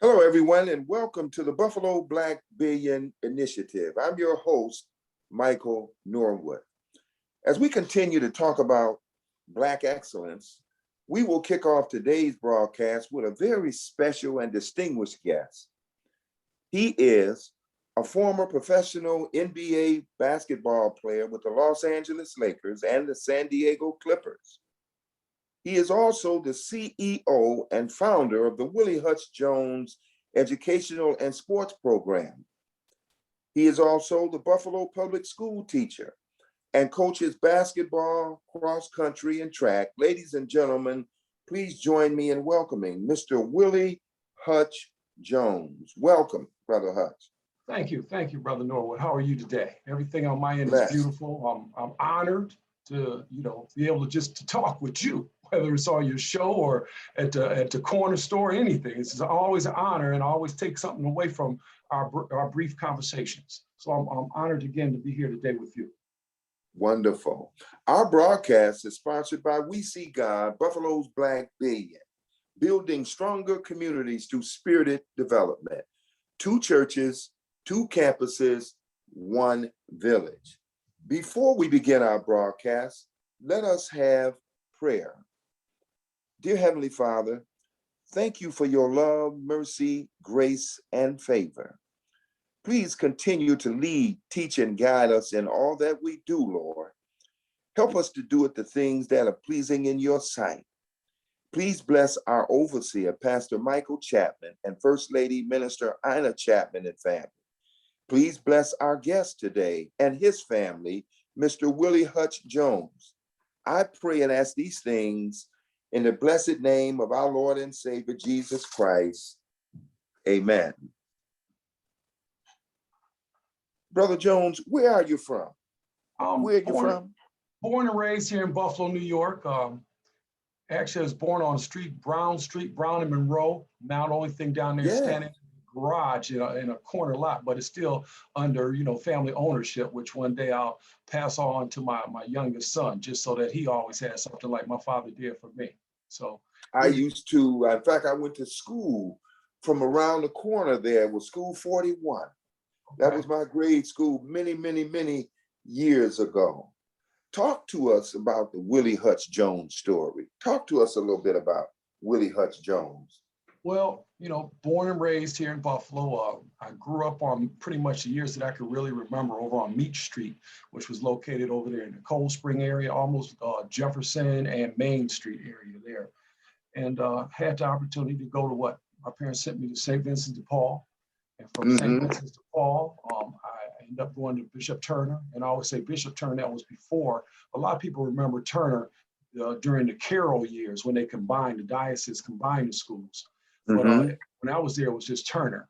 Hello, everyone, and welcome to the Buffalo Black Billion Initiative. I'm your host, Michael Norwood. As we continue to talk about Black excellence, we will kick off today's broadcast with a very special and distinguished guest. He is a former professional NBA basketball player with the Los Angeles Lakers and the San Diego Clippers. He is also the CEO and founder of the Willie Hutch Jones Educational and Sports Program. He is also the Buffalo Public School teacher and coaches basketball, cross country, and track. Ladies and gentlemen, please join me in welcoming Mr. Willie Hutch Jones. Welcome, Brother Hutch. Thank you, Brother Norwood. How are you today? Everything on my end Blessed. is beautiful. I'm honored to, be able to talk with you, whether it's on your show or at the corner store, anything. It's always an honor, and I always take something away from our brief conversations. So I'm honored again to be here today with you. Wonderful. Our broadcast is sponsored by We See God, Buffalo's Black Billion, building stronger communities through spirited development. 2 churches, 2 campuses, 1 village. Before we begin our broadcast, let us have prayer. Dear Heavenly Father, thank you for your love, mercy, grace, and favor. Please continue to lead, teach, and guide us in all that we do, Lord. Help us to do the things that are pleasing in your sight. Please bless our overseer, Pastor Michael Chapman, and First Lady Minister Ina Chapman and family. Please bless our guest today and his family, Mr. Willie Hutch Jones. I pray and ask these things in the blessed name of our Lord and Savior, Jesus Christ. Amen. Brother Jones, where are you from? Where are you from? Born and raised here in Buffalo, New York. Actually, I was born on Brown Street, Brown and Monroe. Now the only thing down there is standing in the garage in a corner lot, but it's still under, family ownership, which one day I'll pass on to my youngest son, just so that he always has something like my father did for me. So I used to, in fact, I went to school from around the corner there with School 41. That was my grade school many, many, many years ago. Talk to us about the Willie Hutch Jones story. Talk to us a little bit about Willie Hutch Jones. Well, born and raised here in Buffalo. I grew up on pretty much the years that I could really remember over on Meach Street, which was located over there in the Cold Spring area, almost Jefferson and Main Street area there. And had the opportunity to go to what my parents sent me to St. Vincent de Paul. And from St. Vincent de Paul, I ended up going to Bishop Turner. And I always say Bishop Turner, that was before. A lot of people remember Turner during the Carroll years when they combined, the diocese combined the schools. But when I was there, it was just Turner.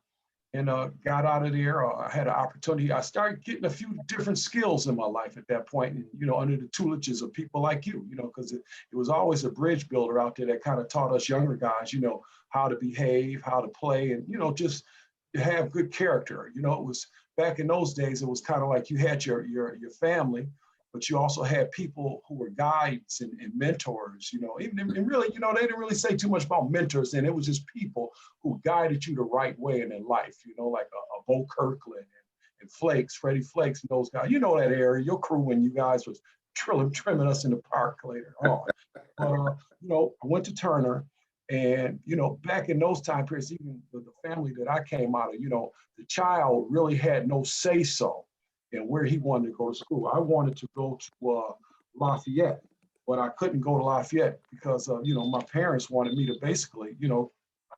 And got out of there, I had an opportunity. I started getting a few different skills in my life at that point, and, under the tutelages of people like you, because it was always a bridge builder out there that kind of taught us younger guys, how to behave, how to play, and, just have good character. It was back in those days, it was kind of like you had your family, but you also had people who were guides and mentors, even and really, they didn't really say too much about mentors, and it was just people who guided you the right way in their life, like a Bo Kirkland and Flakes, Freddie Flakes, and those guys, that area, your crew when you guys was trimming us in the park later on. But, I went to Turner. And, back in those time periods, even the family that I came out of, the child really had no say-so in where he wanted to go to school. I wanted to go to Lafayette, but I couldn't go to Lafayette because, my parents wanted me to basically,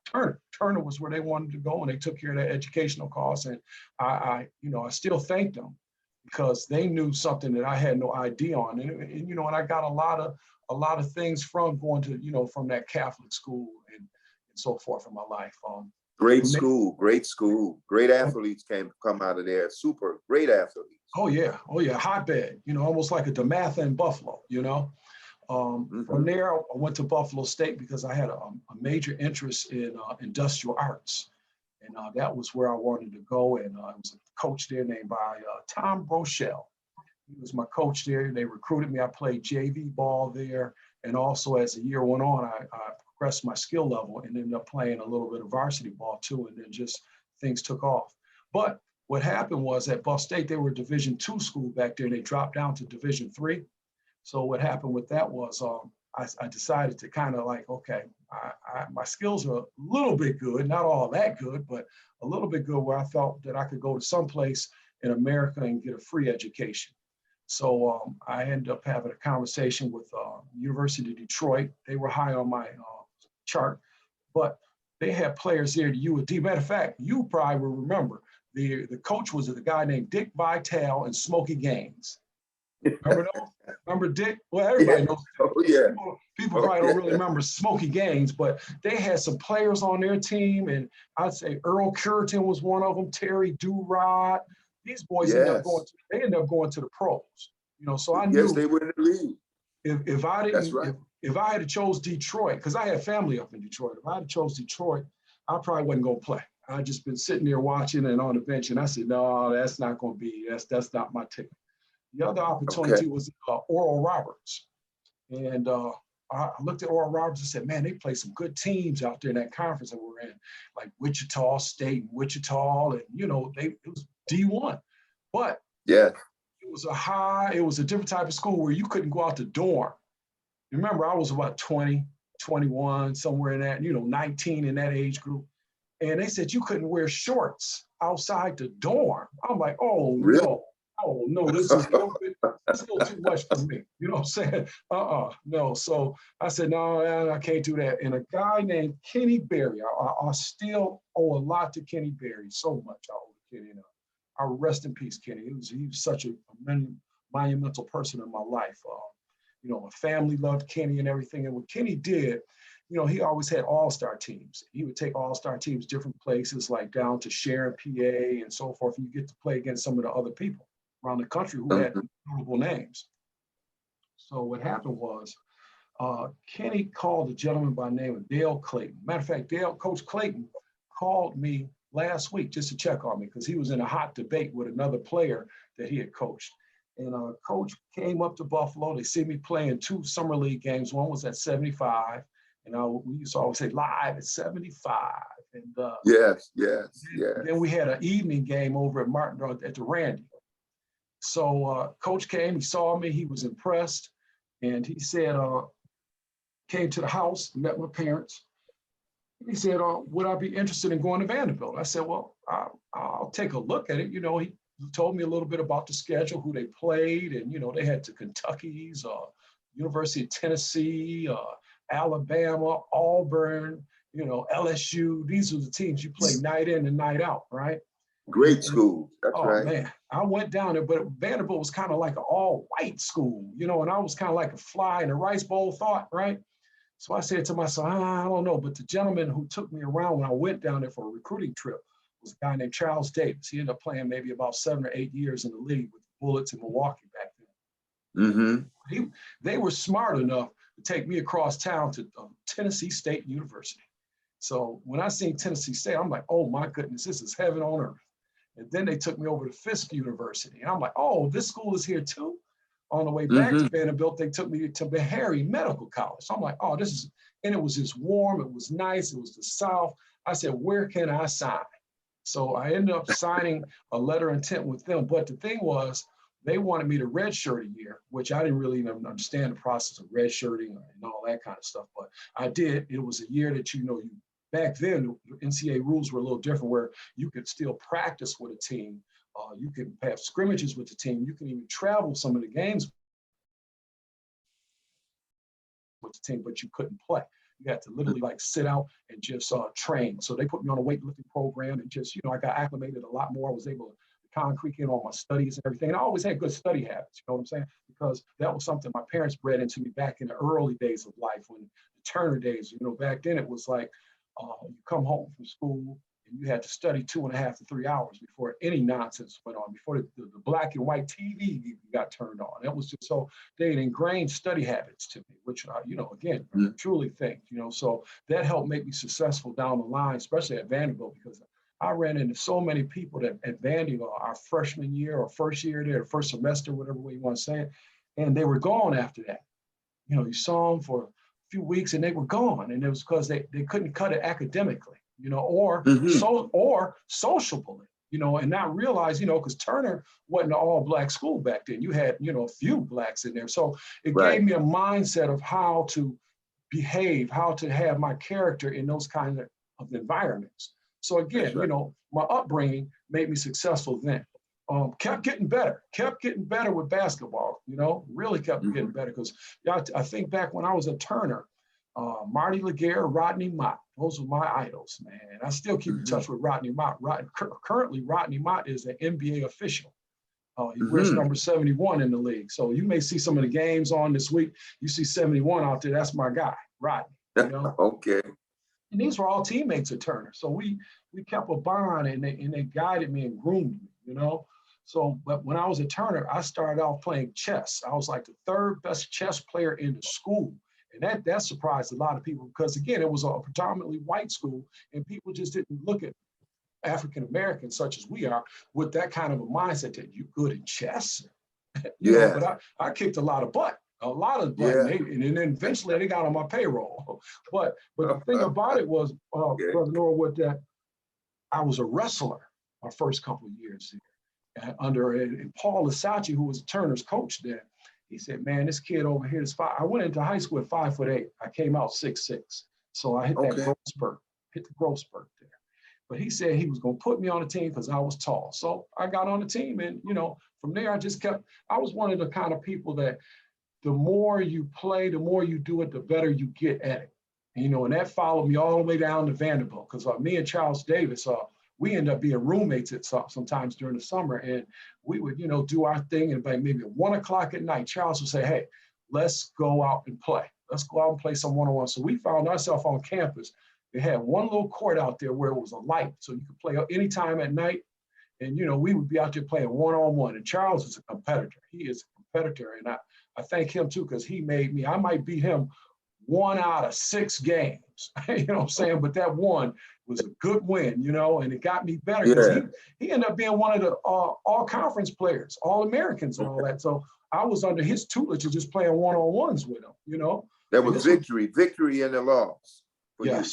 Turner. Turner was where they wanted to go, and they took care of their educational costs. And I still thank them because they knew something that I had no idea on. And I got a lot of things from going to, from that Catholic school and so forth in my life. Great school. Great athletes come out of there. Super great athletes. Oh yeah, hotbed. Almost like a DeMatha in Buffalo. From there, I went to Buffalo State because I had a major interest in industrial arts, and that was where I wanted to go. And I was a coach there named by Tom Brochelle. He was my coach there. They recruited me. I played JV ball there. And also as the year went on, I progressed my skill level and ended up playing a little bit of varsity ball too, and then just things took off. But what happened was at Buff State, they were a Division II school back there, and they dropped down to Division III. So what happened with that was I decided to kind of like, okay, my skills are a little bit good, not all that good, but a little bit good where I felt that I could go to someplace in America and get a free education. So I ended up having a conversation with University of Detroit. They were high on my chart, but they had players there at UAD. Matter of fact, you probably will remember, the coach was a guy named Dick Vitale and Smokey Gaines. Remember those? Remember Dick? Well, everybody knows. Oh, yeah. People probably don't really remember Smokey Gaines, but they had some players on their team, and I'd say Earl Curitan was one of them, Terry Durod. These boys ended up going to the pros. You know, so I knew. Yes, they were in the league. If I didn't, That's right. if I had chose Detroit, because I had family up in Detroit, if I had chose Detroit, I probably wasn't going to play. I'd just been sitting there watching and on the bench, and I said, no, that's not going to be, that's not my ticket. The other opportunity was Oral Roberts. And I looked at Oral Roberts and said, man, they play some good teams out there in that conference that we're in, like Wichita State and Wichita, and, you know, it was D1. But yeah, it was a different type of school where you couldn't go out the dorm. Remember, I was about 20, 21, somewhere in that, 19 in that age group. And they said you couldn't wear shorts outside the dorm. I'm like, oh, really? no. Oh, no, this is a little too much for me. You know what I'm saying? No. So I said, no, I can't do that. And a guy named Kenny Berry, I still owe a lot to Kenny Berry, so much I owe to Kenny. I rest in peace, Kenny. He was such a monumental person in my life. My family loved Kenny and everything. And what Kenny did, he always had all-star teams. He would take all-star teams different places, like down to Sharon, PA, and so forth. And you get to play against some of the other people around the country who had notable names. So what happened was Kenny called a gentleman by the name of Dale Clayton. Matter of fact, Coach Clayton called me last week just to check on me because he was in a hot debate with another player that he had coached. And Coach came up to Buffalo. They see me playing 2 summer league games. One was at 75. We used to always say live at 75. And yes. Then we had an evening game over at Martin at the Randy. So Coach came, he saw me, he was impressed, and he said, came to the house, met my parents. He said, would I be interested in going to Vanderbilt? I said, well, I'll take a look at it. He told me a little bit about the schedule, who they played, and, they had the Kentuckies, University of Tennessee, Alabama, Auburn, LSU. These are the teams you play night in and night out, right? Great school. That's right. Man, I went down there, but Vanderbilt was kind of like an all-white school, and I was kind of like a fly in a rice bowl thought, right? So I said to myself, I don't know, but the gentleman who took me around when I went down there for a recruiting trip was a guy named Charles Davis. He ended up playing maybe about 7 or 8 years in the league with the Bullets in Milwaukee back then. Mm-hmm. They were smart enough to take me across town to Tennessee State University. So when I seen Tennessee State, I'm like, oh my goodness, this is heaven on earth. And then they took me over to Fisk University. And I'm like, oh, this school is here too? On the way back to Vanderbilt, they took me to Meharry Medical College. So I'm like, oh, and it was just warm, it was nice, it was the South. I said, where can I sign? So I ended up signing a letter of intent with them. But the thing was, they wanted me to redshirt a year, which I didn't really even understand the process of redshirting and all that kind of stuff. But I did. It was a year that, back then, the NCAA rules were a little different where you could still practice with a team. You could have scrimmages with the team. You can even travel some of the games with the team, but you couldn't play. You had to literally sit out and just train. So they put me on a weightlifting program and just, I got acclimated a lot more. I was able to concrete in all my studies and everything. And I always had good study habits, you know what I'm saying? Because that was something my parents bred into me back in the early days of life, when the Turner days, back then it was like, you come home from school and you had to study 2.5 to 3 hours before any nonsense went on, before the black and white TV got turned on. It was just so they had ingrained study habits to me, which, again, I truly think, so that helped make me successful down the line, especially at Vanderbilt, because I ran into so many people that at Vandy, our freshman year or first year there, first semester, whatever way you want to say it, and they were gone after that. You saw them for a few weeks and they were gone. And it was because they couldn't cut it academically, you know, or Mhm. or sociably, you know, and not realize, you know, because Turner wasn't an all black school back then. You had, you know, a few blacks in there. So it Right. gave me a mindset of how to behave, how to have my character in those kinds of environments. So That's again, you right. know, my upbringing made me successful then. Kept getting better with basketball, you know, really kept getting Mhm. better because I think back when I was a Turner, Marty Laguerre, Rodney Mott, those were my idols, man. I still keep in Mhm. touch with Rodney Mott. Currently, Rodney Mott is an NBA official. He wears Mhm. number 71 in the league. So you may see some of the games on this week. You see 71 out there. That's my guy, Rodney, you know. Okay. And these were all teammates of Turner. So we kept a bond and they guided me and groomed me, you know. So, but when I was at Turner, I started off playing chess. I was like the third best chess player in the school. And that surprised a lot of people because again, it was a predominantly white school and people just didn't look at African Americans such as we are with that kind of a mindset that you good in chess, you know, Yeah. but I kicked a lot of butt, and, Yeah. and then eventually they got on my payroll. But the thing about it was, Okay. Brother Norwood, that I was a wrestler my first couple of years under and Paul Lasachi, who was Turner's coach then. He said, "Man, this kid over here is 5." I went into high school at 5'8". I came out 6'6". So I hit that Okay. growth spurt, hit the growth spurt there. But he said he was going to put me on the team because I was tall. So I got on the team, and you know, from there I just kept. I was one of the kind of people that the more you play, the more you do it, the better you get at it. And, you know, and that followed me all the way down to Vanderbilt because me and Charles Davis, we ended up being roommates at sometimes during the summer, and we would, you know, do our thing. And by maybe 1 o'clock at night, Charles would say, "Hey, let's go out and play. Let's go out and play some one-on-one." So we found ourselves on campus. They had one little court out there where it was a light, so you could play anytime at night. And you know, we would be out there playing one-on-one. And Charles is a competitor. He is a competitor, and I thank him too because he made me. I might beat him 1 out of 6 games. You know what I'm saying? But that one was a good win, you know, and it got me better because Yeah. he ended up being one of the all conference players, all Americans and all Okay. that. So I was under his tutelage just playing one-on-ones with him, you know. That And was this was victory in the loss for you.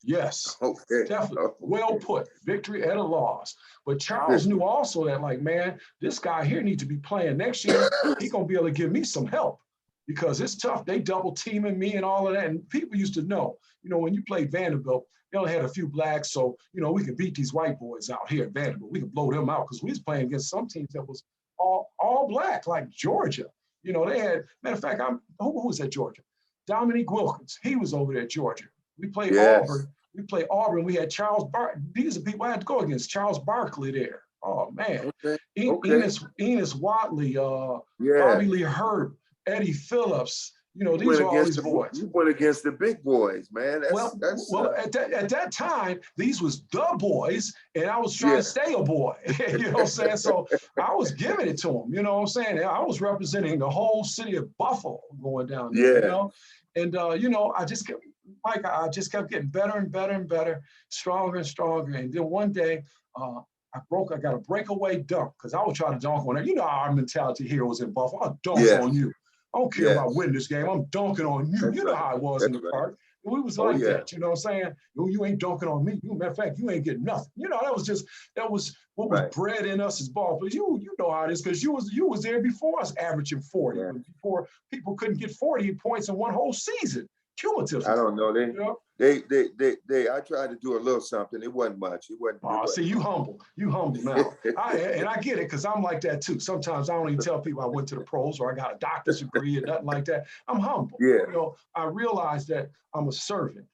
yes, Okay. definitely. Well Okay. put. Victory at a loss. But Charles knew Victory. also that, like, man, this guy here needs to be playing next year. He gonna be able to give me some help because it's tough. They double teaming me and all of that. And people used to know, you know, when you played Vanderbilt, they only had a few blacks, so you know we could beat these white boys out here at Vanderbilt. We could blow them out because we was playing against some teams that was all black, like Georgia. You know, they had matter of fact, who was at Georgia? Dominique Wilkins. He was over there at Georgia. We played Yes. Auburn. We played Auburn. We had Charles These are people I had to go against. Charles Barkley there. Oh man, Okay. Okay. Enos Watley, Yeah. Bobby Lee Hurt, Eddie Phillips. You know, You these went are all against these boys. you went against the big boys, man. That's At that time, these was the boys, and I was trying yeah. to stay a boy. You know what I'm saying? So I was giving it to them. You know what I'm saying? I was representing the whole city of Buffalo going down there. You Yeah. know, and you know, I just kept getting better and better and better, stronger and stronger. And then one day, I got a breakaway dunk because I was trying to dunk on it. You know our mentality here was in Buffalo. I'll dunk on Yes. you. I don't care about Yes. winning this game. I'm dunking on you. That's You know right. how it was in That's the right. park. We was Oh like yeah. that, you know what I'm saying? You ain't dunking on me. Matter of fact, you ain't getting nothing. You know, that was what was Right. bred in us as ball players. You know how it is because you was there before us averaging 40, Yeah. before people couldn't get 40 points in one whole season, cumulatively. I don't know. You know? I tried to do a little something. It wasn't much. It Oh, see, wasn't you humble now. I get it because I'm like that too. Sometimes I don't even tell people I went to the pros or I got a doctor's degree or nothing like that. I'm humble. Yeah. You know, I realize that I'm a servant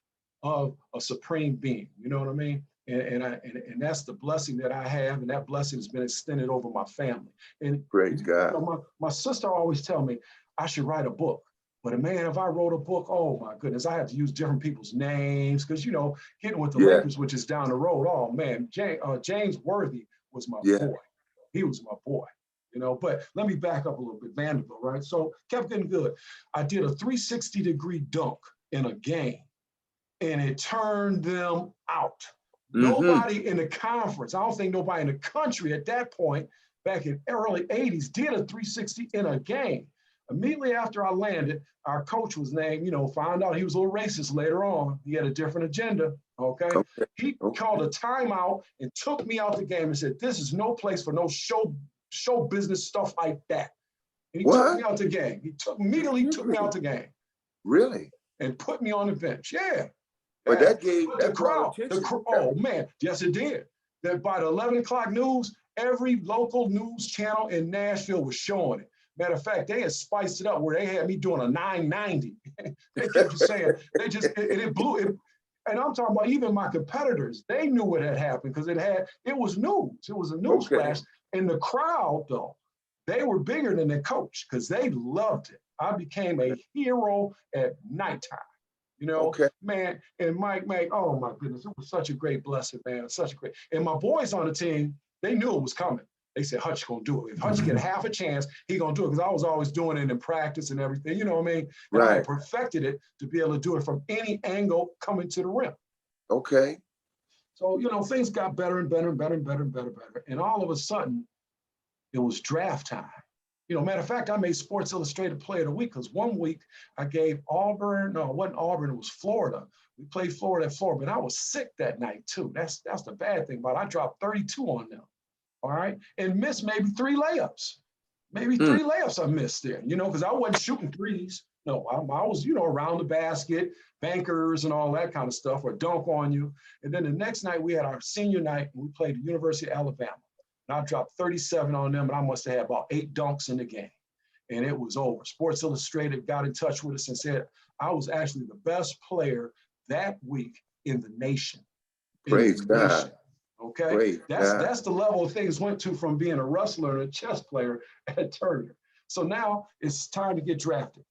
of a supreme being. You know what I mean? And that's the blessing that I have, and that blessing has been extended over my family. And Praise you God. know, my sister always tell me I should write a book. But man, if I wrote a book, oh my goodness, I had to use different people's names because you know, getting with the Yeah. Lakers, which is down the road. Oh man, James Worthy was my Yeah. boy. He was my boy. You know, but let me back up a little bit. Vanderbilt, right? So kept getting good. I did a 360-degree dunk in a game, and it turned them out. Mm-hmm. Nobody in the conference, I don't think nobody in the country at that point, back in early 80s, did a 360 in a game. Immediately after I landed, our coach was named, found out he was a little racist later on. He had a different agenda, okay? Okay. He called a timeout and took me out the game and said, this is no place for no show business stuff like that. And he took me out the game. He immediately took me out the game. Really? And put me on the bench. Yeah. But that gave the crowd. Oh man, yes it did. That by the 11 o'clock news, every local news channel in Nashville was showing it. Matter of fact, they had spiced it up where they had me doing a 990. They kept saying, it blew it. And I'm talking about even my competitors, they knew what had happened because it was news. It was a news flash. And the crowd, though, they were bigger than the coach because they loved it. I became a hero at nighttime. Man, and Mike, oh my goodness, it was such a great blessing, man. Such a great, and my boys on the team, they knew it was coming. They said, Hutch gonna do it. If Hutch get half a chance, he gonna do it. Because I was always doing it in practice and everything, you know what I mean? And I perfected it to be able to do it from any angle coming to the rim. Okay. So, things got better and better and better and better and better and better. And all of a sudden, it was draft time. Matter of fact, I made Sports Illustrated Player of the Week because one week I gave Auburn, no, it wasn't Auburn, it was Florida. We played Florida at Florida, but I was sick that night too. That's the bad thing about it. I dropped 32 on them, all right? And missed maybe 3 layups. Maybe 3 layups I missed there, because I wasn't shooting threes. No, I was, around the basket, bankers and all that kind of stuff, or dunk on you. And then the next night we had our senior night and we played the University of Alabama. And I dropped 37 on them, and I must have had about 8 dunks in the game. And it was over. Sports Illustrated got in touch with us and said I was actually the best player that week in the nation. Praise God. Okay? That's the level of things went to from being a wrestler and a chess player at Turner. So now it's time to get drafted.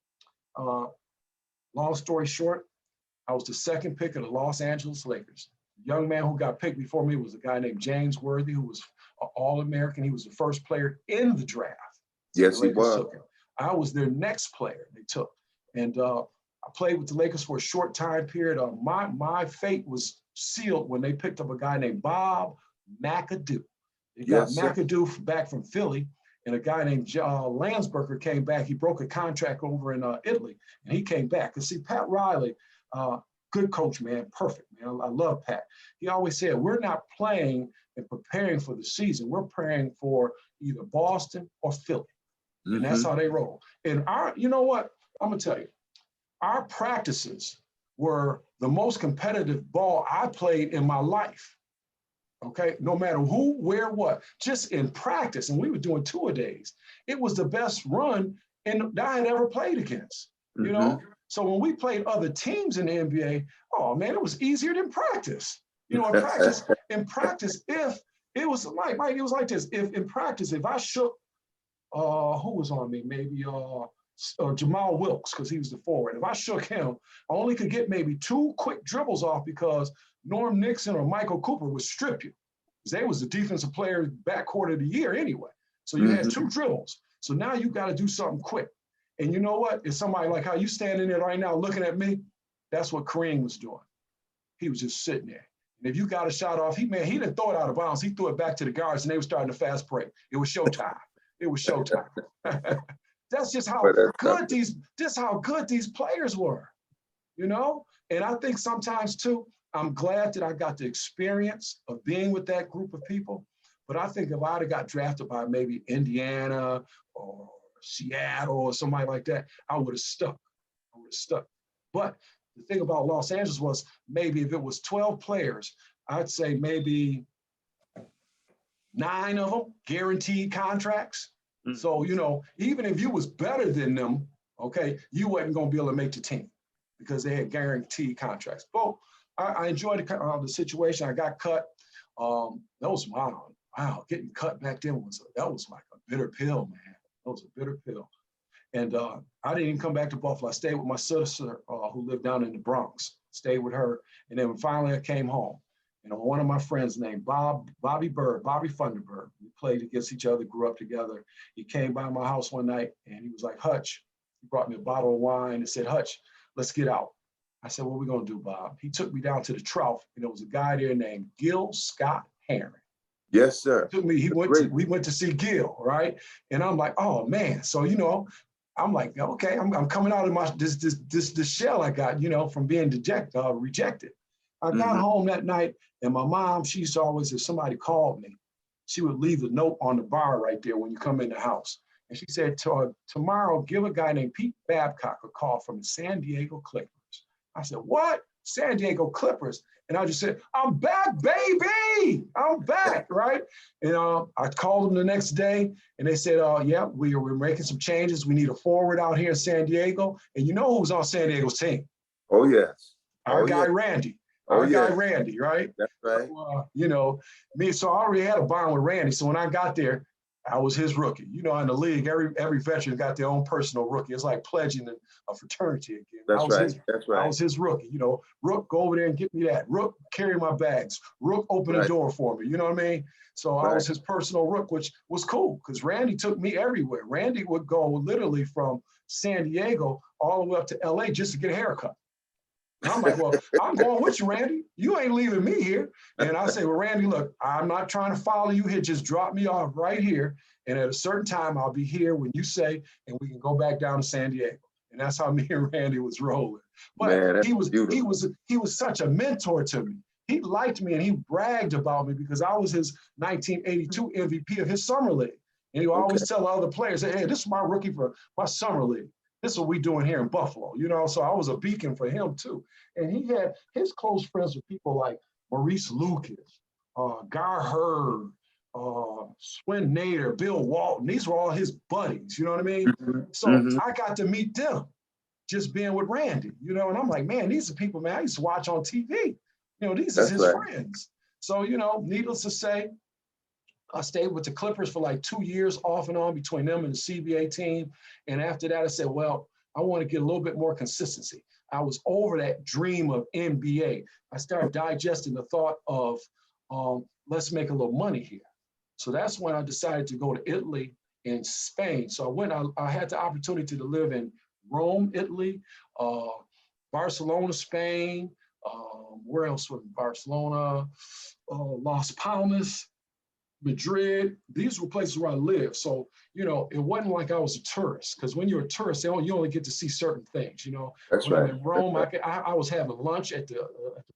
Long story short, I was the 2nd pick of the Los Angeles Lakers. The young man who got picked before me was a guy named James Worthy, who was All-American. He was the first player in the draft. Yes, he was. I was their next player they took. And I played with the Lakers for a short time period. My fate was sealed when they picked up a guy named Bob McAdoo. They got McAdoo back from Philly, and a guy named Landsberger came back. He broke a contract over in Italy, and he came back. And see, Pat Riley, good coach, man, perfect, man. I love Pat. He always said, we're not playing and preparing for the season. We're preparing for either Boston or Philly. And that's how they roll. And you know what? I'm gonna tell you, our practices were the most competitive ball I played in my life. Okay, no matter who, where, what, just in practice. And we were doing 2-a-days. It was the best run that I had ever played against, you know? So when we played other teams in the NBA, oh man, it was easier than practice. In practice, if it was like, Mike, it was like this. If in practice, if I shook, who was on me? Maybe Jamal Wilkes, because he was the forward. If I shook him, I only could get maybe 2 quick dribbles off because Norm Nixon or Michael Cooper would strip you. Because they was the defensive player backcourt of the year anyway. So you had 2 dribbles. So now you got to do something quick. And you know what? It's somebody like how you standing there right now looking at me. That's what Kareem was doing. He was just sitting there. And if you got a shot off, he didn't throw it out of bounds. He threw it back to the guards, and they were starting to fast break. It was showtime. It was showtime. That's just how good these players were, you know? And I think sometimes too, I'm glad that I got the experience of being with that group of people. But I think if I'd have got drafted by maybe Indiana or Seattle or somebody like that, I would have stuck. But the thing about Los Angeles was maybe if it was 12 players, I'd say maybe 9 of them guaranteed contracts. So, you know, even if you was better than them, okay, you wasn't going to be able to make the team because they had guaranteed contracts. But I enjoyed the situation. I got cut. That was wow. Getting cut back then that was like a bitter pill, man. That was a bitter pill. And I didn't even come back to Buffalo. I stayed with my sister who lived down in the Bronx. Stayed with her. And then finally I came home. You know, one of my friends named Bobby Funderburg. We played against each other, grew up together. He came by my house one night and he was like, Hutch, he brought me a bottle of wine and said, Hutch, let's get out. I said, what are we gonna do, Bob? He took me down to the trough and there was a guy there named Gil Scott Heron. Yes, sir. We went to see Gil, right? And I'm like, oh man. So, you know, I'm like, okay, I'm coming out of my this shell I got, from being rejected. I got home that night, and my mom, she used to always, if somebody called me, she would leave a note on the bar right there when you come in the house. And she said, tomorrow, give a guy named Pete Babcock a call from the San Diego Clippers. I said, what? San Diego Clippers? And I just said, I'm back, baby. I'm back, right? And I called them the next day, and they said, yeah, we're making some changes. We need a forward out here in San Diego. And you know who was on San Diego's team? Oh, yes. Our guy, Randy. Our guy, Randy, right? That's right. So, so I already had a bond with Randy. So when I got there, I was his rookie. In the league, every veteran got their own personal rookie. It's like pledging a fraternity again. That's right. I was his rookie. Rook, go over there and get me that. Rook, carry my bags. Rook, open the door for me. You know what I mean? So I was his personal rook, which was cool because Randy took me everywhere. Randy would go literally from San Diego all the way up to LA just to get a haircut. And I'm like, well, I'm going with you, Randy. You ain't leaving me here. And I say, well, Randy, look, I'm not trying to follow you here. Just drop me off right here. And at a certain time, I'll be here when you say, and we can go back down to San Diego. And that's how me and Randy was rolling. But man, he was such a mentor to me. He liked me and he bragged about me because I was his 1982 MVP of his summer league. And he would always tell other players, hey, this is my rookie for my summer league. This is what we doing here in Buffalo, so I was a beacon for him too. And he had his close friends with people like Maurice Lucas, Gar Hurd, Swin Nader, Bill Walton. These were all his buddies, you know what I mean? So I got to meet them just being with Randy, and I'm like, man, these are people, man, I used to watch on TV. These are his friends. So, needless to say, I stayed with the Clippers for like 2 years off and on between them and the CBA team. And after that, I said, well, I want to get a little bit more consistency. I was over that dream of NBA. I started digesting the thought of, let's make a little money here. So that's when I decided to go to Italy and Spain. So I had the opportunity to live in Rome, Italy, Barcelona, Spain, where else was Barcelona, Las Palmas, Madrid. These were places where I lived. So, it wasn't like I was a tourist, because when you're a tourist, you only get to see certain things, That's when right. I'm in Rome, I was having lunch at the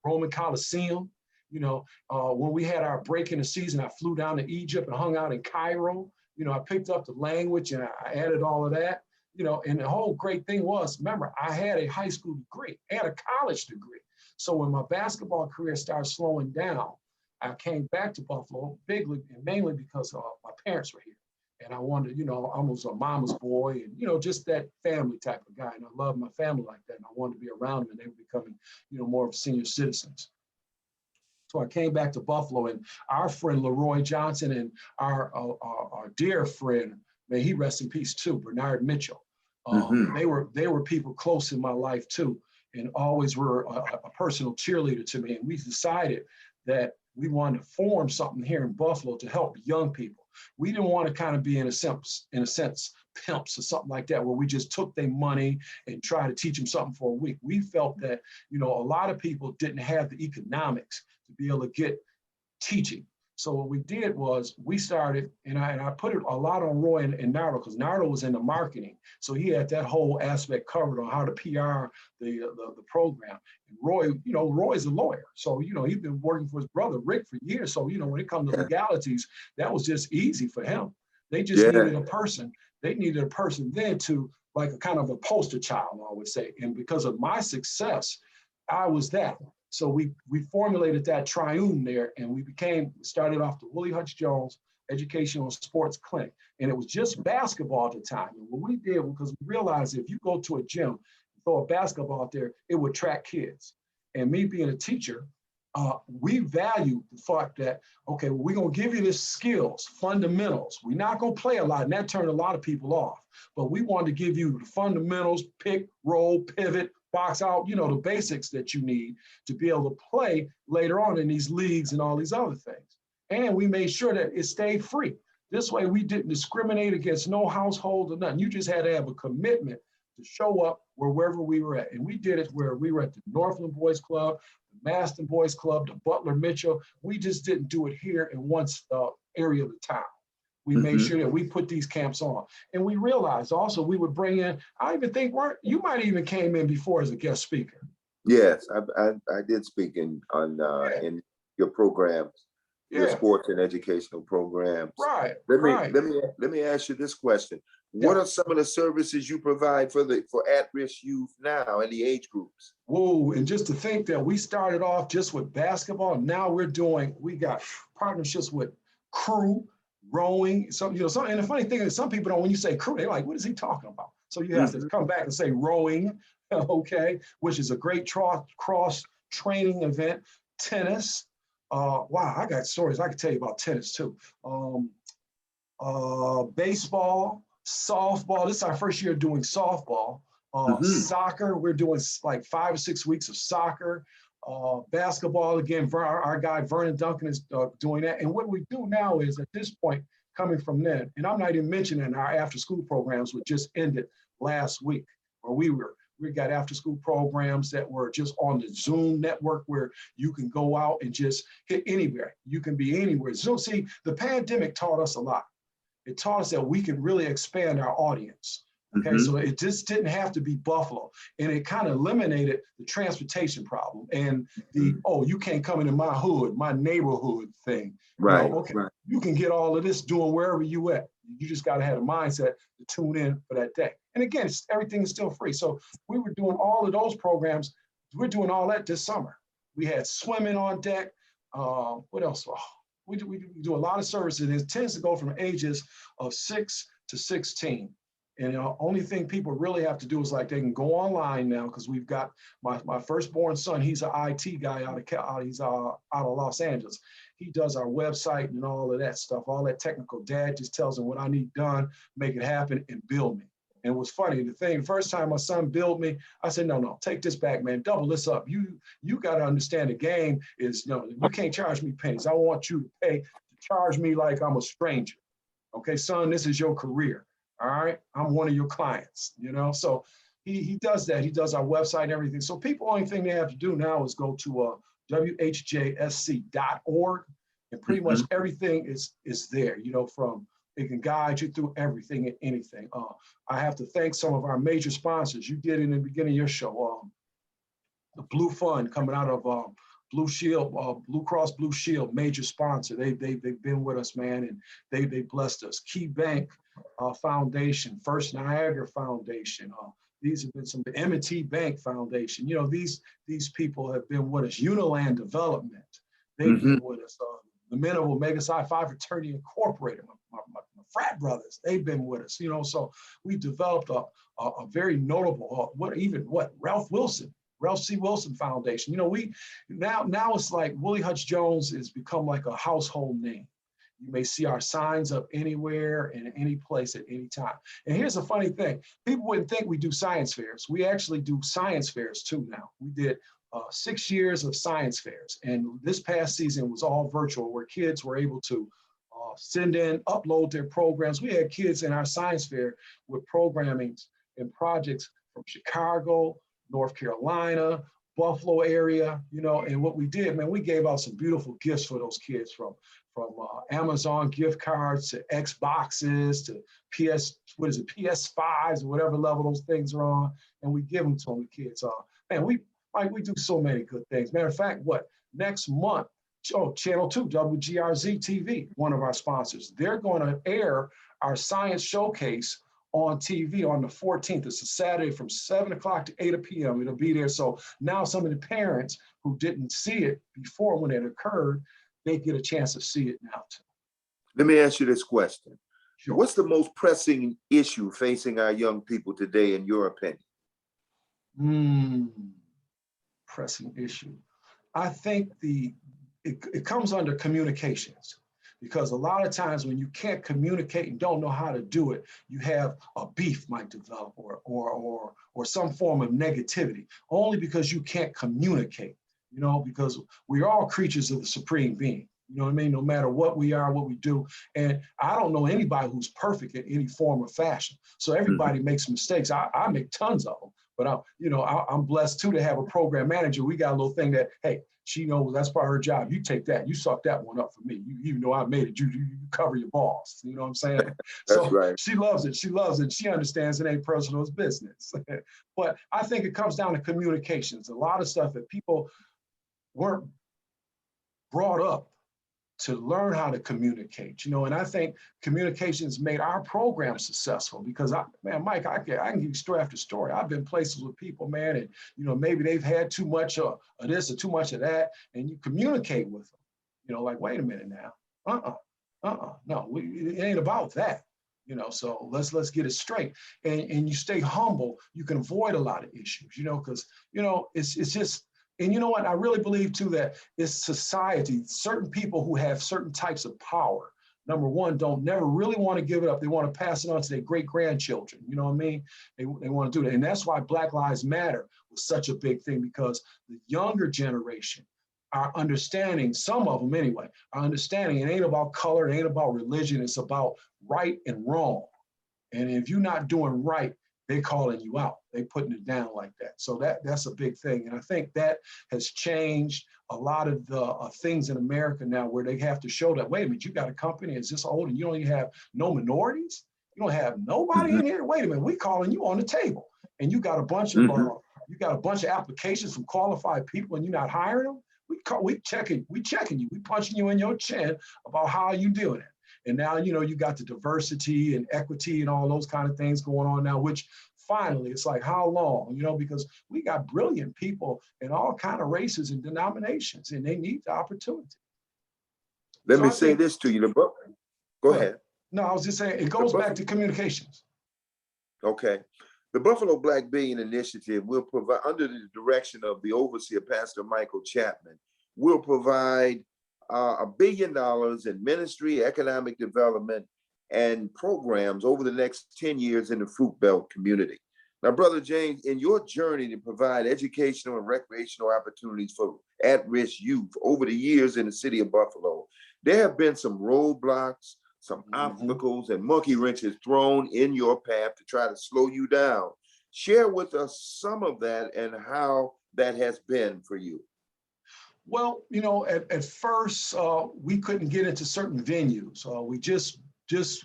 Roman Coliseum. When we had our break in the season, I flew down to Egypt and hung out in Cairo. I picked up the language and I added all of that, and the whole great thing was, remember, I had a high school degree and a college degree. So when my basketball career started slowing down, I came back to Buffalo bigly and mainly because my parents were here. And I wanted, I was a mama's boy and, just that family type of guy. And I loved my family like that. And I wanted to be around them and they were becoming, more of senior citizens. So I came back to Buffalo, and our friend Leroy Johnson and our dear friend, may he rest in peace too, Bernard Mitchell. They were people close in my life too, and always were a personal cheerleader to me. And we decided that we wanted to form something here in Buffalo to help young people. We didn't want to kind of be in a sense, pimps or something like that, where we just took their money and try to teach them something for a week. We felt that, a lot of people didn't have the economics to be able to get teaching. So what we did was we started, and I put it a lot on Roy and Nardo, because Nardo was in the marketing. So he had that whole aspect covered on how to PR the program. And Roy, Roy's a lawyer. So, he's been working for his brother, Rick, for years. So, when it comes to legalities, that was just easy for him. They just needed a person. They needed a person then to, like, a kind of a poster child, I would say. And because of my success, I was that. So we formulated that triune there, and we started off the Willie Hutch Jones Educational Sports Clinic. And it was just basketball at the time. And what we did, because we realized if you go to a gym, throw a basketball out there, it would attract kids. And me being a teacher, we value the fact that, okay, well, we're going to give you the skills, fundamentals. We're not going to play a lot, and that turned a lot of people off. But we wanted to give you the fundamentals, pick, roll, pivot, box out, the basics that you need to be able to play later on in these leagues and all these other things. And we made sure that it stayed free. This way, we didn't discriminate against no household or nothing. You just had to have a commitment to show up wherever we were at. And we did it where we were at the Northland Boys Club, the Maston Boys Club, the Butler Mitchell. We just didn't do it here in one area of the town. We made sure that we put these camps on. And we realized also we would bring in, I even think you might even came in before as a guest speaker. Yes, I did speak in your programs, your sports and educational programs. Right. Let me ask you this question. What are some of the services you provide for at-risk youth now in the age groups? Whoa, and just to think that we started off just with basketball, now we got partnerships with crew, rowing. And the funny thing is some people don't, when you say crew, they're like, what is he talking about? So you have to come back and say rowing, okay, which is a great cross training event. Tennis. Wow, I got stories I can tell you about tennis too. Baseball, softball. This is our first year doing softball. Soccer, we're doing like 5 or 6 weeks of soccer. Basketball, again, our guy Vernon Duncan is doing that. And what we do now is at this point, coming from then, and I'm not even mentioning our after school programs, which just ended last week, where we got after school programs that were just on the Zoom network where you can go out and just hit anywhere. You can be anywhere. So see, the pandemic taught us a lot. It taught us that we can really expand our audience. Okay, so it just didn't have to be Buffalo. And it kind of eliminated the transportation problem and the, you can't come into my hood, my neighborhood thing. Right. You can get all of this doing wherever you at. You just got to have a mindset to tune in for that day. And again, everything is still free. So we were doing all of those programs. We're doing all that this summer. We had swimming on deck. What else? We do a lot of services. It tends to go from ages of 6 to 16. And the only thing people really have to do is like they can go online now because we've got my firstborn son. He's an IT guy out of Los Angeles. He does our website and all of that stuff, all that technical. Dad just tells him what I need done, make it happen, and build me. And it was funny. The first time my son built me, I said, no, take this back, man. Double this up. You got to understand the game is, you can't charge me pennies. I want you to charge me like I'm a stranger. Okay, son, this is your career. All right, I'm one of your clients, So he does that. He does our website and everything. So people, only thing they have to do now is go to whjsc.org, and pretty much everything is there. It can guide you through everything and anything. I have to thank some of our major sponsors. You did in the beginning of your show, the Blue Fund coming out of Blue Shield, Blue Cross Blue Shield, major sponsor. They've been with us, man, and they blessed us. Key Bank Foundation, First Niagara Foundation. These have been some M&T Bank Foundation. These people have been with us. Uniland Development, they've been with us. The men of Omega Psi Phi Fraternity Incorporated, my frat brothers, they've been with us. So we developed a very notable, Ralph C. Wilson Foundation. Now it's like Willie Hutch Jones has become like a household name. You may see our signs up anywhere and any place at any time. And here's a funny thing. People wouldn't think we do science fairs. We actually do science fairs too now. We did 6 years of science fairs. And this past season was all virtual, where kids were able to send in, upload their programs. We had kids in our science fair with programming and projects from Chicago, North Carolina, Buffalo area, and what we did, man, we gave out some beautiful gifts for those kids from Amazon gift cards to Xboxes to PS5s, or whatever level those things are on, and we give them to them, the kids. Man, we do so many good things. Matter of fact, next month, Channel 2, WGRZ TV, one of our sponsors, they're going to air our science showcase on TV on the 14th. It's a Saturday from 7 o'clock to 8 p.m. It'll be there. So now some of the parents who didn't see it before when it occurred, they get a chance to see it now too. Let me ask you this question. Sure. What's the most pressing issue facing our young people today, in your opinion? Pressing issue. I think it comes under communications. Because a lot of times when you can't communicate and don't know how to do it, you have a beef might develop or some form of negativity, only because you can't communicate, because we're all creatures of the supreme being. You know what I mean? No matter what we are, what we do. And I don't know anybody who's perfect in any form or fashion. So everybody makes mistakes. I make tons of them. But I'm blessed too to have a program manager. We got a little thing that, hey, she knows that's part of her job. You take that, you suck that one up for me. You even though I made it, you cover your balls. You know what I'm saying? That's So right. she loves it. She loves it. She understands it ain't personal, it's business. But I think it comes down to communications. A lot of stuff that people weren't brought up to learn how to communicate, and I think communications made our program successful because man, Mike, I can give you story after story. I've been places with people, man, and maybe they've had too much of this or too much of that, and you communicate with them, like, wait a minute now, no, it ain't about that, so let's get it straight, and you stay humble, you can avoid a lot of issues, because it's just. And you know what? I really believe too that it's society, certain people who have certain types of power, number one, don't never really want to give it up. They want to pass it on to their great grandchildren. You know what I mean? They want to do that. And that's why Black Lives Matter was such a big thing, because the younger generation are understanding, some of them anyway, are understanding it ain't about color, it ain't about religion, it's about right and wrong. And if you're not doing right, they calling you out. They putting it down like that. So that's a big thing. And I think that has changed a lot of the things in America now, where they have to show that, wait a minute, you got a company that's this old and you don't even have no minorities. You don't have nobody Mm-hmm. in here. Wait a minute, we calling you on the table, and you got a bunch of applications from qualified people, and you're not hiring them. We checking you. We punching you in your chin about how you doing it. And now, you got the diversity and equity and all those kind of things going on now, which finally, it's like, how long, because we got brilliant people in all kind of races and denominations, and they need the opportunity. Let me say this to you, the book. Go ahead. No, I was just saying, it goes back to communications. Okay. The Buffalo Black Billion Initiative will provide, under the direction of the overseer, Pastor Michael Chapman, will provide $1 billion in ministry, economic development, and programs over the next 10 years in the Fruit Belt community. Now, Brother James, in your journey to provide educational and recreational opportunities for at-risk youth over the years in the city of Buffalo, there have been some roadblocks, some obstacles, and monkey wrenches thrown in your path to try to slow you down. Share with us some of that and how that has been for you. Well, at first, we couldn't get into certain venues. We just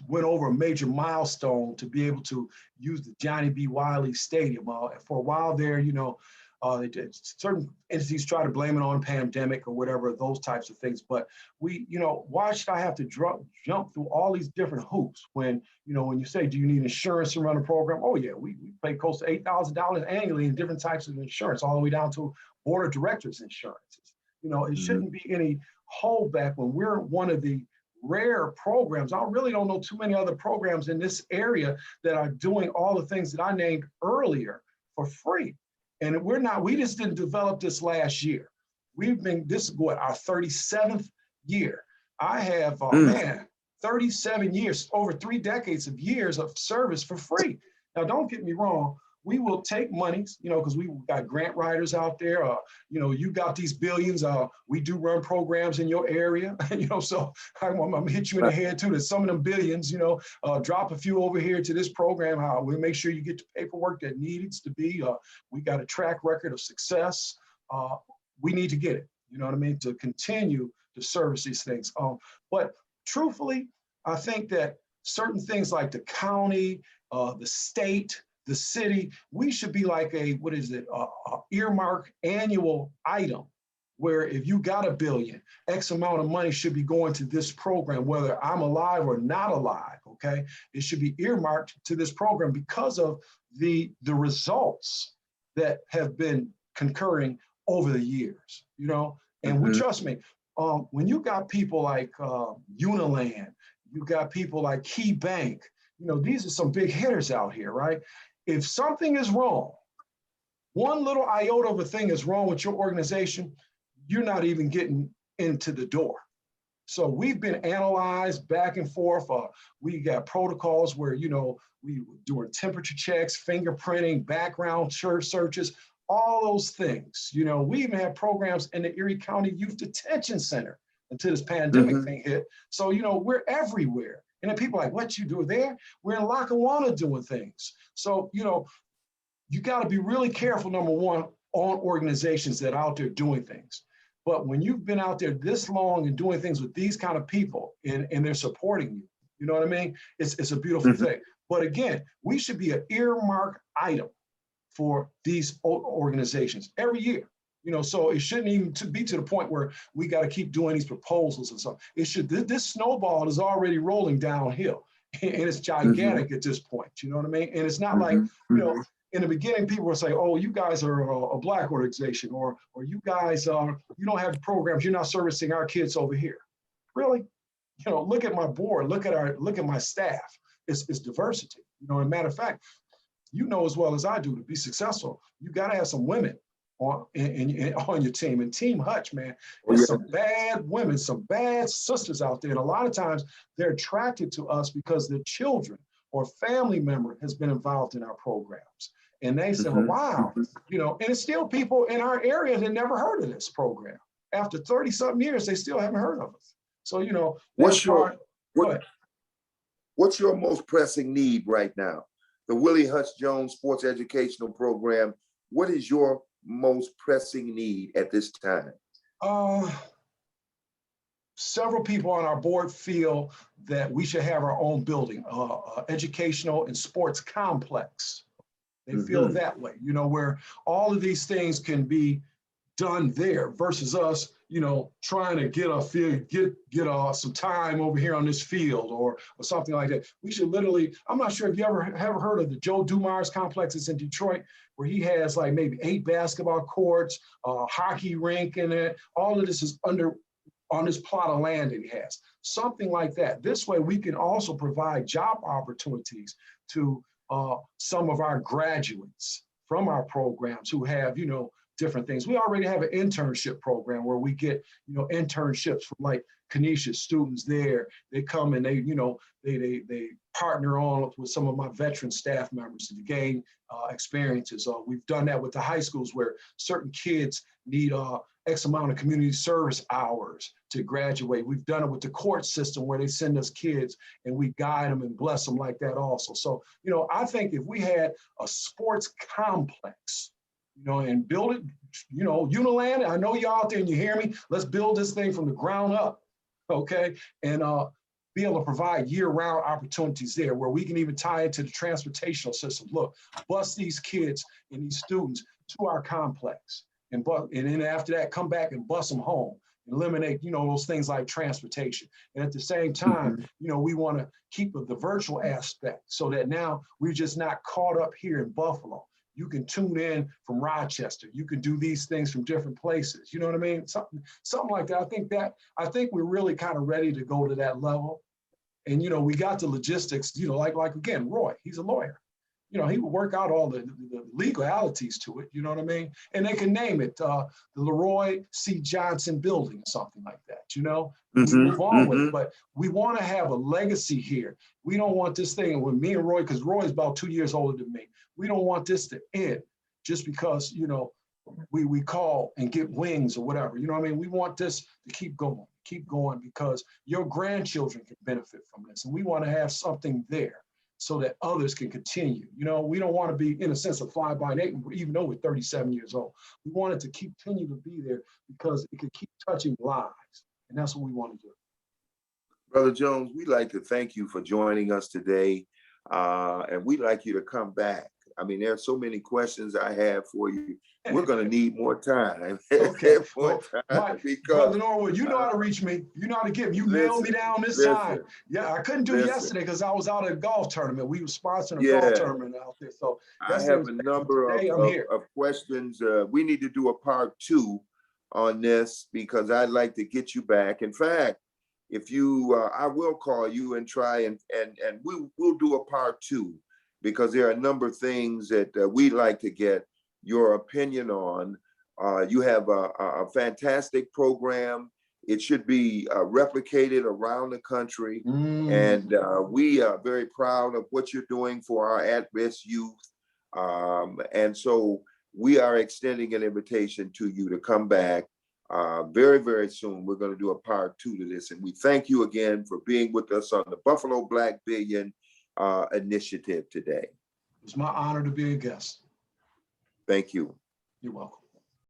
went over a major milestone to be able to use the Johnny B. Wiley Stadium. For a while there, certain entities try to blame it on pandemic or whatever, those types of things. But why should I have to jump through all these different hoops when you say, do you need insurance to run a program? Oh yeah, we pay close to $8,000 annually in different types of insurance, all the way down to board of directors insurances. It shouldn't be any holdback when we're one of the rare programs. I really don't know too many other programs in this area that are doing all the things that I named earlier for free. And we just didn't develop this last year. This is our 37th year. I have, 37 years, over 3 decades of years of service for free. Now, don't get me wrong. We will take monies, because we got grant writers out there. You got these billions. We do run programs in your area, so I'm gonna hit you in the head too, that some of them billions, drop a few over here to this program. We'll make sure you get the paperwork that needs to be. We got a track record of success. We need to get it, to continue to service these things. But truthfully, I think that certain things like the county, the state, the city, we should be like a earmark annual item, where if you got $1 billion, X amount of money should be going to this program, whether I'm alive or not alive, okay? It should be earmarked to this program because of the results that have been concurring over the years, and trust me, when you got people like Uniland, you got people like Key Bank, these are some big hitters out here, right? If something is wrong, one little iota of a thing is wrong with your organization, you're not even getting into the door. So we've been analyzed back and forth. We got protocols where, we doing temperature checks, fingerprinting, background searches, all those things. We even have programs in the Erie County Youth Detention Center until this pandemic thing hit. So, we're everywhere. And then people are like, what you do there? We're in Lackawanna doing things. So, you got to be really careful, number one, on organizations that are out there doing things. But when you've been out there this long and doing things with these kind of people and they're supporting you, you know what I mean? It's a beautiful thing. But again, we should be an earmark item for these organizations every year. You know, so it shouldn't even be to the point where we got to keep doing these proposals and stuff. It should, this snowball is already rolling downhill and it's gigantic at this point. You know what I mean? And it's not like, you know, in the beginning, people were saying, oh, you guys are a Black organization, or you guys are, you don't have programs, you're not servicing our kids over here. Really? You know, look at my board, look at my staff. It's diversity. You know, as a matter of fact, you know as well as I do, to be successful, you got to have some women on your team. And Team Hutch, man, there's some bad women, some bad sisters out there. And a lot of times they're attracted to us because their children or family member has been involved in our programs. And they say, well, wow, you know, and it's still people in our area that never heard of this program. After 30 something years, they still haven't heard of us. So, you know, what's your most pressing need right now? The Willie Hutch Jones Sports Educational Program, what is your most pressing need at this time? Several people on our board feel that we should have our own building, educational and sports complex. They feel that way, you know, where all of these things can be done there versus us, you know, trying to get a field, get some time over here on this field or something like that. We should literally, I'm not sure if you ever heard of the Joe Dumars complexes in Detroit, where he has like maybe 8 basketball courts, hockey rink in it. All of this is on this plot of land that he has. Something like that. This way we can also provide job opportunities to some of our graduates from our programs who have, you know, different things. We already have an internship program where we get, you know, internships from like Canisius students there. They come and they, you know, they partner on with some of my veteran staff members to gain experiences. We've done that with the high schools where certain kids need X amount of community service hours to graduate. We've done it with the court system where they send us kids and we guide them and bless them like that also. So, you know, I think if we had a sports complex, you know, and build it, you know, Uniland, I know you're out there and you hear me, let's build this thing from the ground up, okay? And be able to provide year-round opportunities there where we can even tie it to the transportational system. Look, bus these kids and these students to our complex. And then after that, come back and bus them home. Eliminate, you know, those things like transportation. And at the same time, you know, we want to keep the virtual aspect so that now we're just not caught up here in Buffalo. You can tune in from Rochester. You can do these things from different places. You know what I mean? Something like that. I think we're really kind of ready to go to that level. And, you know, we got the logistics, you know, like again, Roy, he's a lawyer. You know, he would work out all the legalities to it, you know what I mean? And they can name it the Leroy C. Johnson Building or something like that, you know? We move on with it, but we want to have a legacy here. We don't want this thing with me and Roy, because Roy is about 2 years older than me. We don't want this to end just because, you know, we call and get wings or whatever, you know what I mean? We want this to keep going because your grandchildren can benefit from this. And we want to have something there so that others can continue. You know, we don't want to be, in a sense, a fly-by-night, even though we're 37 years old. We want it to continue to be there because it can keep touching lives. And that's what we want to do. Brother Jones, we'd like to thank you for joining us today. And we'd like you to come back. I mean, there are so many questions I have for you. We're going to need more time. Okay. Because, Brother Norwood, you know how to reach me. You know how to get me. You nailed me down this time. Yeah, I couldn't do it yesterday because I was out at a golf tournament. We were sponsoring a golf tournament out there. So I have a number of questions. We need to do a part 2 on this because I'd like to get you back. In fact, if you, I will call you and try and we'll do a part 2 because there are a number of things that we'd like to get your opinion on. You have a fantastic program. It should be replicated around the country. And we are very proud of what you're doing for our at-risk youth. And so we are extending an invitation to you to come back very, very soon. We're going to do a part 2 to this. And we thank you again for being with us on the Buffalo Black Billion initiative today. It's my honor to be a guest. Thank you. You're welcome.